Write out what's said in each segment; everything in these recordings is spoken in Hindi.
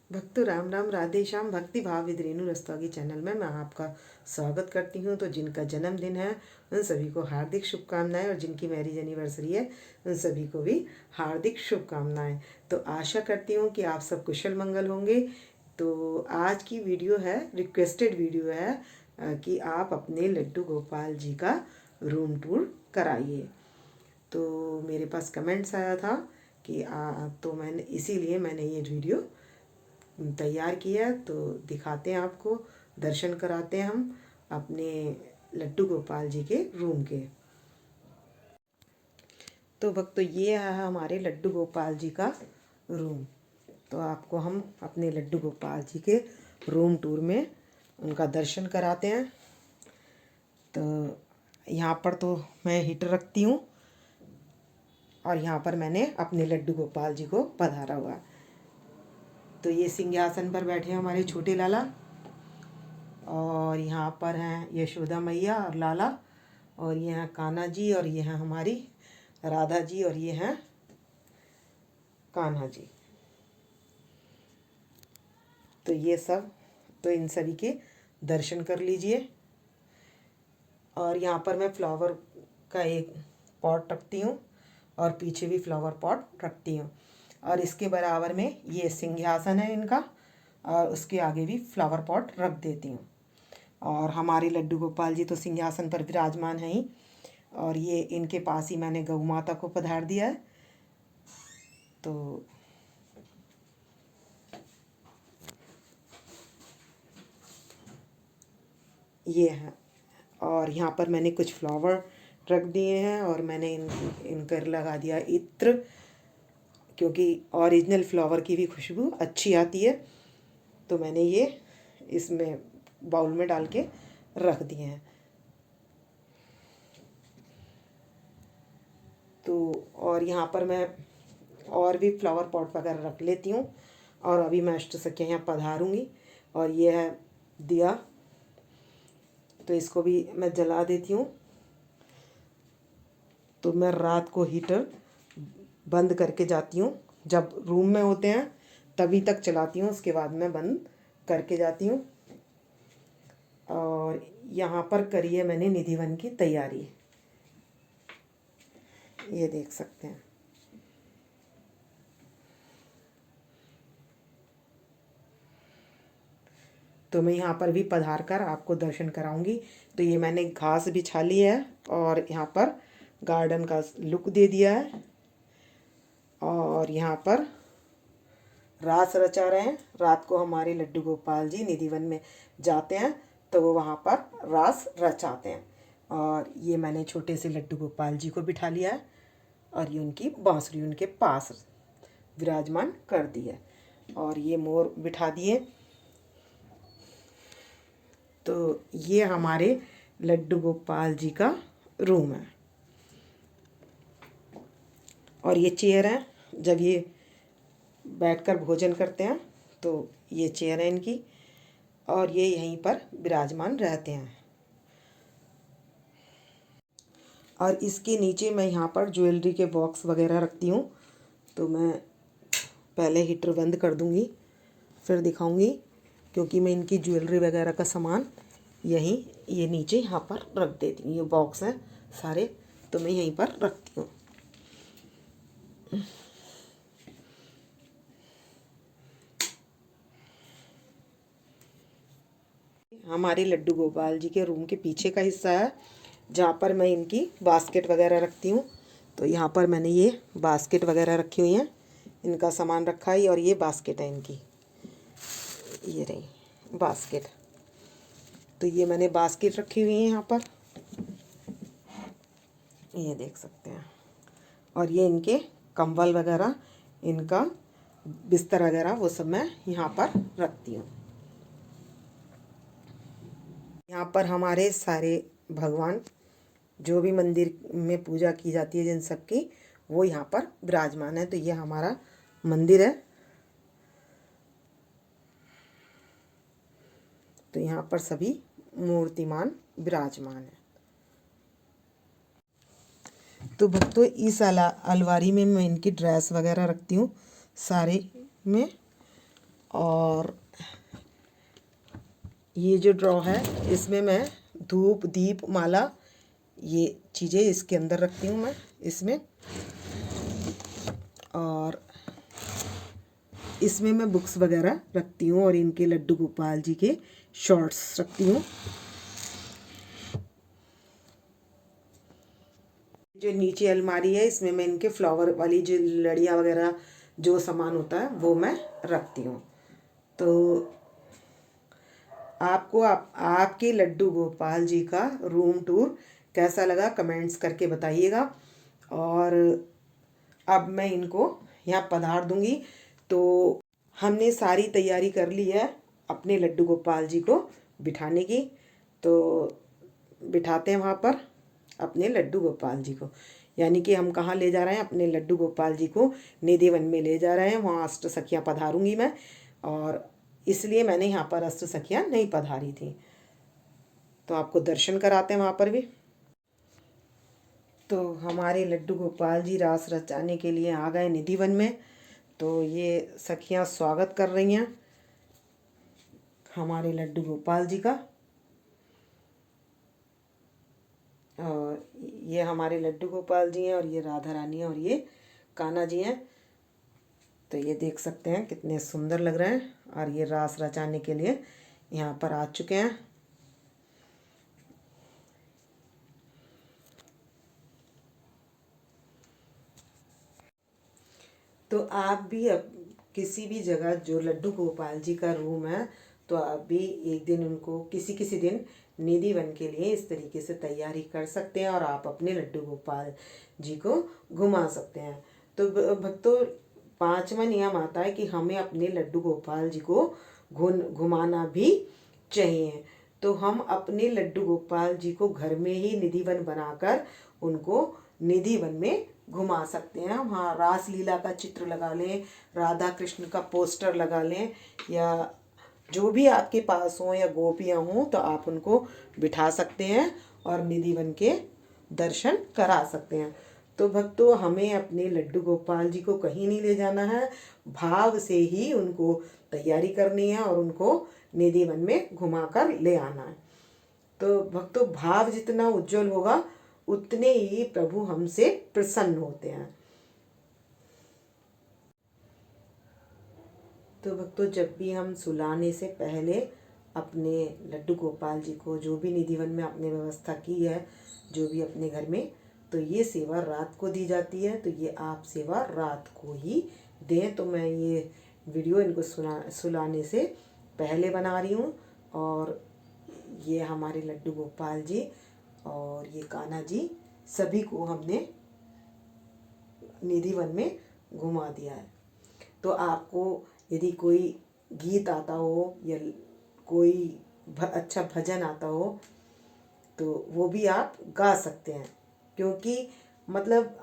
भक्तों राम राम, राधे श्याम। भक्ति भाव विद रेणु रस्तोगी चैनल में मैं आपका स्वागत करती हूँ। तो जिनका जन्मदिन है उन सभी को हार्दिक शुभकामनाएं, और जिनकी मैरिज एनिवर्सरी है उन सभी को भी हार्दिक शुभकामनाएं। तो आशा करती हूँ कि आप सब कुशल मंगल होंगे। तो आज की वीडियो है, रिक्वेस्टेड वीडियो है कि आप अपने लड्डू गोपाल जी का रूम टूर कराइए। तो मेरे पास कमेंट्स आया था कि तो इसीलिए मैंने ये वीडियो तैयार किया। तो दिखाते हैं आपको, दर्शन कराते हैं हम अपने लड्डू गोपाल जी के रूम के। तो भक्तों ये है हमारे लड्डू गोपाल जी का रूम। तो आपको हम अपने लड्डू गोपाल जी के रूम टूर में उनका दर्शन कराते हैं। तो यहाँ पर तो मैं हीटर रखती हूँ, और यहाँ पर मैंने अपने लड्डू गोपाल जी को पधारा हुआ। तो ये सिंहासन पर बैठे हैं हमारे छोटे लाला, और यहाँ पर हैं यशोदा मैया और लाला, और ये हैं कान्हा जी, और ये हैं हमारी राधा जी, और ये हैं कान्हा जी। तो ये सब, तो इन सभी के दर्शन कर लीजिए। और यहाँ पर मैं फ्लावर का एक पॉट रखती हूँ, और पीछे भी फ्लावर पॉट रखती हूँ, और इसके बराबर में ये सिंहासन है इनका, और उसके आगे भी फ्लावर पॉट रख देती हूँ। और हमारे लड्डू गोपाल जी तो सिंहासन पर विराजमान हैं ही, और ये इनके पास ही मैंने गौ माता को पधार दिया है। तो ये है, और यहाँ पर मैंने कुछ फ्लावर रख दिए हैं, और मैंने इनकर लगा दिया इत्र, क्योंकि ओरिजिनल फ्लावर की भी खुशबू अच्छी आती है। तो मैंने ये इसमें बाउल में डाल के रख दिए हैं। तो और यहाँ पर मैं और भी फ्लावर पॉट वगैरह रख लेती हूँ, और अभी मैं अष्ट सखियाँ यहाँ पधारूँगी। और ये है दिया, तो इसको भी मैं जला देती हूँ। तो मैं रात को हीटर बंद करके जाती हूँ, जब रूम में होते हैं तभी तक चलाती हूँ, उसके बाद मैं बंद करके जाती हूँ। और यहाँ पर करी है मैंने निधिवन की तैयारी, ये देख सकते हैं। तो मैं यहाँ पर भी पधार कर आपको दर्शन कराऊंगी। तो ये मैंने घास बिछा ली है, और यहाँ पर गार्डन का लुक दे दिया है, और यहाँ पर रास रचा रहे हैं। रात को हमारे लड्डू गोपाल जी निधिवन में जाते हैं, तो वो वहाँ पर रास रचाते हैं। और ये मैंने छोटे से लड्डू गोपाल जी को बिठा लिया है, और ये उनकी बांसुरी उनके पास विराजमान कर दी है, और ये मोर बिठा दिए। तो ये हमारे लड्डू गोपाल जी का रूम है, और ये चेयर है। जब ये बैठकर भोजन करते हैं तो ये चेयर है इनकी, और ये यहीं पर विराजमान रहते हैं। और इसके नीचे मैं यहाँ पर ज्वेलरी के बॉक्स वगैरह रखती हूँ। तो मैं पहले हीटर बंद कर दूँगी, फिर दिखाऊँगी, क्योंकि मैं इनकी ज्वेलरी वगैरह का सामान यहीं ये नीचे यहाँ पर रख देती हूँ। ये बॉक्स हैं सारे, तो मैं यहीं पर रखती हूँ। हमारे लड्डू गोपाल जी के रूम के पीछे का हिस्सा है, जहाँ पर मैं इनकी बास्केट वगैरह रखती हूँ। तो यहाँ पर मैंने ये बास्केट वगैरह रखी हुई हैं, इनका सामान रखा है। और ये बास्केट है इनकी, ये रही बास्केट। तो ये मैंने बास्केट रखी हुई है यहाँ पर, ये देख सकते हैं। और ये इनके कंबल वगैरह, इनका बिस्तर वगैरह, वो सब मैं यहाँ पर रखती हूँ। यहाँ पर हमारे सारे भगवान, जो भी मंदिर में पूजा की जाती है जिन सब की, वो यहाँ पर विराजमान है। तो ये हमारा मंदिर है। तो यहाँ पर सभी मूर्तिमान विराजमान है। तो भक्तों इस अलमारी में मैं इनकी ड्रेस वगैरह रखती हूँ सारे में। और ये जो ड्रॉ है इसमें मैं धूप दीप माला ये चीज़ें इसके अंदर रखती हूँ मैं इसमें। और इसमें मैं बुक्स वगैरह रखती हूँ और इनके लड्डू गोपाल जी के शॉर्ट्स रखती हूँ। जो नीचे अलमारी है इसमें मैं इनके फ्लावर वाली जो लड़ियाँ वगैरह जो सामान होता है वो मैं रखती हूँ। तो आपको आपके लड्डू गोपाल जी का रूम टूर कैसा लगा कमेंट्स करके बताइएगा। और अब मैं इनको यहाँ पधार दूँगी। तो हमने सारी तैयारी कर ली है अपने लड्डू गोपाल जी को बिठाने की। तो बिठाते हैं वहाँ पर अपने लड्डू गोपाल जी को, यानी कि हम कहाँ ले जा रहे हैं अपने लड्डू गोपाल जी को, निधि वन में ले जा रहे हैं। वहाँ अष्ट सखियाँ पधारूंगी मैं, और इसलिए मैंने यहाँ पर अष्ट सखियाँ नहीं पधारी थी। तो आपको दर्शन कराते हैं वहाँ पर भी। तो हमारे लड्डू गोपाल जी रास रचाने के लिए आ गए निधि वन में। तो ये सखियाँ स्वागत कर रही हैं हमारे लड्डू गोपाल जी का। और ये हमारे लड्डू गोपाल जी हैं और ये राधा रानी है और ये कान्हा जी हैं। तो ये देख सकते हैं कितने सुंदर लग रहे हैं, और ये रास रचाने के लिए यहाँ पर आ चुके हैं। तो आप भी अब किसी भी जगह जो लड्डू गोपाल जी का रूम है, तो आप भी एक दिन उनको किसी किसी दिन निधि वन के लिए इस तरीके से तैयारी कर सकते हैं और आप अपने लड्डू गोपाल जी को घुमा सकते हैं। तो भक्तों, पांचवा नियम आता है कि हमें अपने लड्डू गोपाल जी को घुमाना भी चाहिए। तो हम अपने लड्डू गोपाल जी को घर में ही निधि वन बनाकर उनको निधि वन में घुमा सकते हैं। वहाँ रासलीला का चित्र लगा लें, राधा कृष्ण का पोस्टर लगा लें, या जो भी आपके पास हो या गोपियाँ हों तो आप उनको बिठा सकते हैं और निधि वन के दर्शन करा सकते हैं। तो भक्तों, हमें अपने लड्डू गोपाल जी को कहीं नहीं ले जाना है, भाव से ही उनको तैयारी करनी है और उनको निधि वन में घुमा कर ले आना है। तो भक्तों, भाव जितना उज्जवल होगा उतने ही प्रभु हमसे प्रसन्न होते हैं। तो भक्तों, जब भी हम सुलाने से पहले अपने लड्डू गोपाल जी को जो भी निधि वन में आपने व्यवस्था की है, जो भी अपने घर में, तो ये सेवा रात को दी जाती है। तो ये आप सेवा रात को ही दें। तो मैं ये वीडियो इनको सुलाने से पहले बना रही हूँ। और ये हमारे लड्डू गोपाल जी और ये कान्हा जी, सभी को हमने निधि वन में घुमा दिया है। तो आपको यदि कोई गीत आता हो या कोई अच्छा भजन आता हो तो वो भी आप गा सकते हैं, क्योंकि मतलब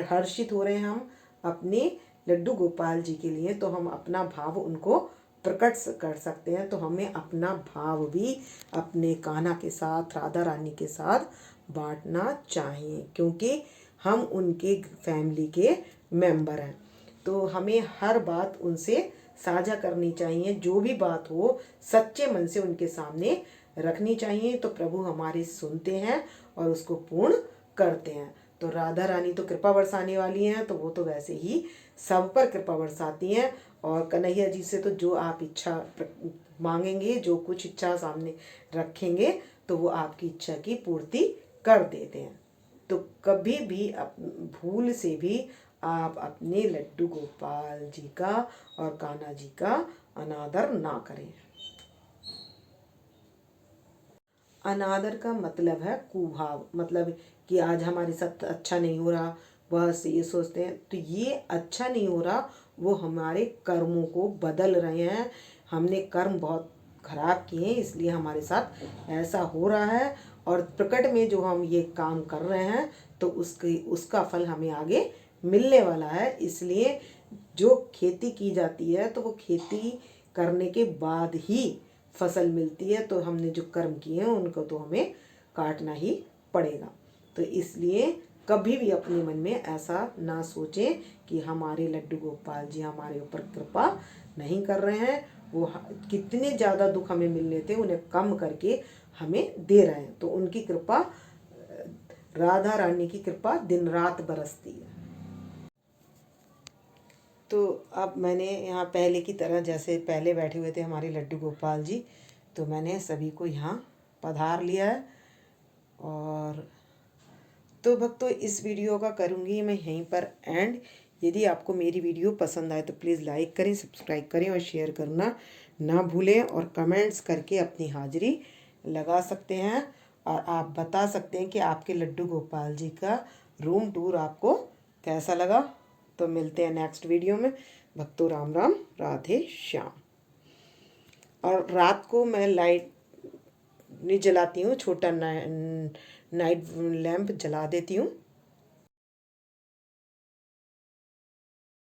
हर्षित हो रहे हैं हम अपने लड्डू गोपाल जी के लिए, तो हम अपना भाव उनको प्रकट कर सकते हैं। तो हमें अपना भाव भी अपने कान्हा के साथ, राधा रानी के साथ बांटना चाहिए, क्योंकि हम उनके फैमिली के मेंबर हैं। तो हमें हर बात उनसे साझा करनी चाहिए, जो भी बात हो सच्चे मन से उनके सामने रखनी चाहिए। तो प्रभु हमारे सुनते हैं और उसको पूर्ण करते हैं। तो राधा रानी तो कृपा बरसाने वाली हैं, तो वो तो वैसे ही सब पर कृपा बरसाती हैं। और कन्हैया जी से तो जो आप इच्छा मांगेंगे, जो कुछ इच्छा सामने रखेंगे, तो वो आपकी इच्छा की पूर्ति कर देते हैं। तो कभी भी भूल से भी आप अपने लड्डू गोपाल जी का और कान्हा जी का अनादर ना करें। अनादर का मतलब है कुभाव, मतलब कि आज हमारे साथ अच्छा नहीं हो रहा, वह से ये सोचते हैं। तो ये अच्छा नहीं हो रहा, वो हमारे कर्मों को बदल रहे हैं। हमने कर्म बहुत खराब किए हैं, इसलिए हमारे साथ ऐसा हो रहा है। और प्रकट में जो हम ये काम कर रहे हैं, तो उसका फल हमें आगे मिलने वाला है। इसलिए जो खेती की जाती है, तो वो खेती करने के बाद ही फसल मिलती है। तो हमने जो कर्म किए हैं उनको तो हमें काटना ही पड़ेगा। तो इसलिए कभी भी अपने मन में ऐसा ना सोचें कि हमारे लड्डू गोपाल जी हमारे ऊपर कृपा नहीं कर रहे हैं। वो कितने ज़्यादा दुख हमें मिलने थे उन्हें कम करके हमें दे रहे हैं। तो उनकी कृपा, राधा रानी की कृपा दिन रात बरसती है। तो अब मैंने यहाँ पहले की तरह, जैसे पहले बैठे हुए थे हमारे लड्डू गोपाल जी, तो मैंने सभी को यहाँ पधार लिया है। और तो भक्तों, इस वीडियो का करूँगी मैं यहीं पर एंड। यदि आपको मेरी वीडियो पसंद आए तो प्लीज़ लाइक करें, सब्सक्राइब करें और शेयर करना ना भूलें। और कमेंट्स करके अपनी हाजिरी लगा सकते हैं और आप बता सकते हैं कि आपके लड्डू गोपाल जी का रूम टूर आपको कैसा लगा। तो मिलते हैं नेक्स्ट वीडियो में। भक्तों राम राम, राधे श्याम। और रात को मैं लाइट नहीं जलाती हूँ, छोटा नाइट लैम्प जला देती हूँ